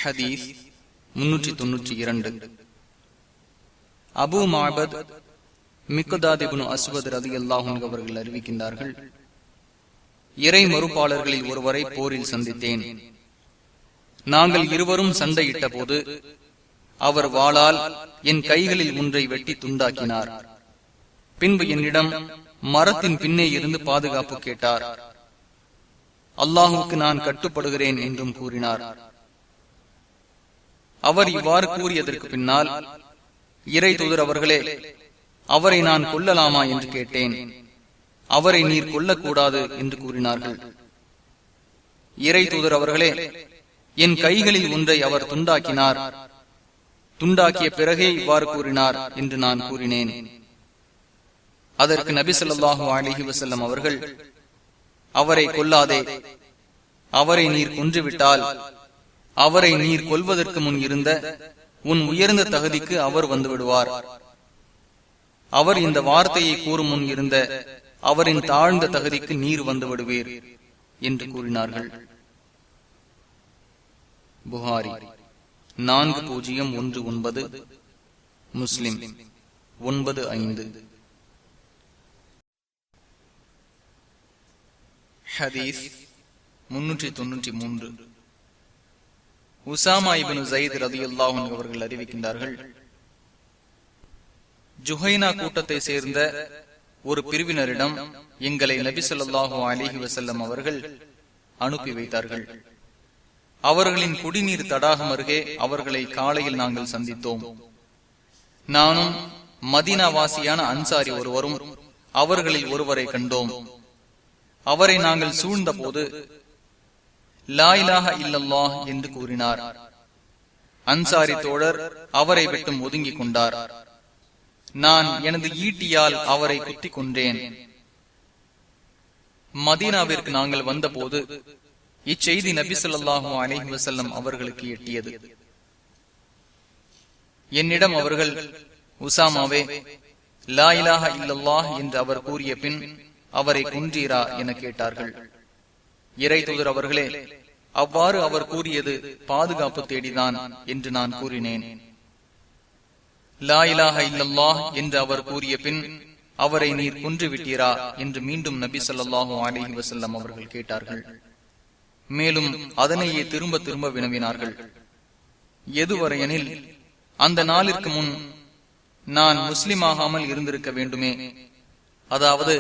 ஹதீஸ் 392. Abu Mabad Miqdad இப்னு அஸ்வத் ரலியல்லாஹு அன்ஹு அவர்கள் அறிவிக்கின்றார்கள், இறை மறுப்பாளர்களில் ஒருவரை போரில் சந்தித்தேன். நாங்கள் இருவரும் சண்டையிட்ட போது அவர் வாளால் என் கைகளில் ஒன்றை வெட்டி துண்டாக்கினார். பின்பு என்னிடம் மரத்தின் பின்னே இருந்து பாதுகாப்பு கேட்டார். அல்லாஹுக்கு நான் கட்டுப்படுகிறேன் என்றும் கூறினார். அவர் இவ்வாறு கூறியதற்கு பின்னால், இறை தூதர் அவர்களே, அவரை நான் கொல்லலாமா என்று கேட்டேன். அவரை நீர் கொல்லக்கூடாது என்று கூறினார்கள். இறை தூதர் அவர்களே, என் கைகளில் ஒன்றை அவர் துண்டாக்கினார். துண்டாக்கிய பிறகே இவ்வாறு கூறினார் என்று நான் கூறினேன். அதற்கு நபி ஸல்லல்லாஹு அலைஹி வஸல்லம் அவர்கள், அவரை கொல்லாதே, அவரை நீர் கொன்றுவிட்டால் அவரை நீர் கொல்வதற்கு முன் இருந்த உன் உயர்ந்த தகுதிக்கு அவர் வந்து விடுவார். அவர் இந்த வார்த்தையை கூறும் முன் இருந்த அவரின் தாழ்ந்த தகுதிக்கு நீர் வந்து விடுவீர் என்று கூறினார்கள். புகாரி 4019, முஸ்லிம் 95. ஹதீஸ் 393. உசாமா இப்னு ஸைத் ரலியல்லாஹு அன்ஹு அவர்கள் அறிவிக்கின்றார்கள், ஜுஹைனா கூட்டத்தை சேர்ந்த ஒரு பிரிவினரிடம் எங்களை நபி ஸல்லல்லாஹு அலைஹி வஸல்லம் அவர்கள் அனுப்பி வைத்தார்கள். அவர்களின் குடிநீர் தடாகம் அருகே அவர்களை காலையில் நாங்கள் சந்தித்தோம். நானும் மதீனாவாசியான அன்சாரி ஒருவரும் அவர்களில் ஒருவரை கண்டோம். அவரை நாங்கள் சூழ்ந்த போது லா இலாஹ இல்லல்லாஹ் என்று கூறினார். அன்சாரி தோழர் அவரை விட்டு ஒதுங்கிக் கொண்டார். நான் எனது ஈட்டியால் அவரை குத்திக் கொன்றேன். மதீனாவிற்கு நாங்கள் வந்த போது இச்செய்தி நபி ஸல்லல்லாஹு அலைஹி வஸல்லம் அவர்களுக்கு எட்டியது. என்னிடம் அவர்கள், உசாமாவே, லா இலாஹ இல்லல்லாஹ் என்று அவர் கூறிய பின் அவரை கொன்றீரா என கேட்டார்கள். இறை தூதர் அவர்களே, அவ்வாறு அவர் கூறியது பாதுகாப்பு தேடிதான் என்று நான் கூறினேன். லா இலாஹ இல்லல்லாஹ் என்று அவர் கூறிய பின் அவரை நீர் கொன்று விட்டீரா என்று மீண்டும் நபி ஸல்லல்லாஹு அலைஹி வஸல்லம் அவர்கள் கேட்டார்கள். மேலும் அதனையே திரும்ப திரும்ப வினவினார்கள். எதுவரையெனில், அந்த நாளிற்கு முன் நான் முஸ்லிமாகாமல் இருந்திருக்க வேண்டுமே, அதாவது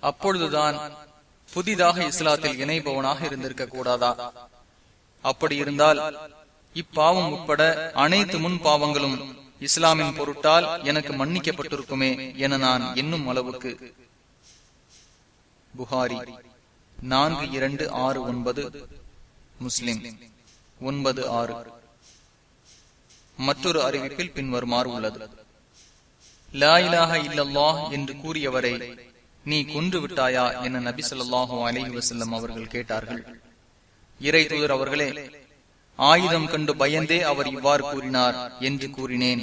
அப்பொழுதுதான் புதிதாக இஸ்லாத்தில் இணைபவனாக இருந்திருக்க கூடாதா? அப்படி இருந்தால் இப்பாவம் உட்பட அனைத்து முன் பாவங்களும் இஸ்லாமின் பொருட்டால் எனக்கு மன்னிக்கப்பட்டிருக்குமே என நான் எண்ணும் அளவுக்கு. புகாரி 4269, முஸ்லிம் 96. மற்றொரு அறிவிப்பில் பின்வருமாறு உள்ளது, லா இலாஹ இல்லல்லாஹ் என்று கூறியவரை நீ கொன்று விட்டாயா என நபி ஸல்லல்லாஹு அலைஹி வஸல்லம் அவர்கள் கேட்டார்கள். இறை தூதர் அவர்களே, ஆயுதம் கண்டு பயந்தே அவர் இவ்வாறு கூறினார் என்று கூறினேன்.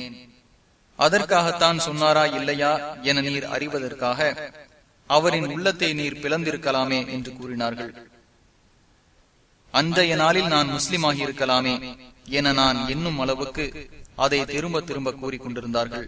அதற்காகத்தான் சொன்னாரா இல்லையா என நீர் அறிவதற்காக அவரின் உள்ளத்தை நீர் பிளந்திருக்கலாமே என்று கூறினார்கள். அன்றைய நாளில் நான் முஸ்லிமாகி இருக்கலாமே என நான் எண்ணும் அளவுக்கு அதை திரும்ப திரும்ப கூறிக்கொண்டிருந்தார்கள்.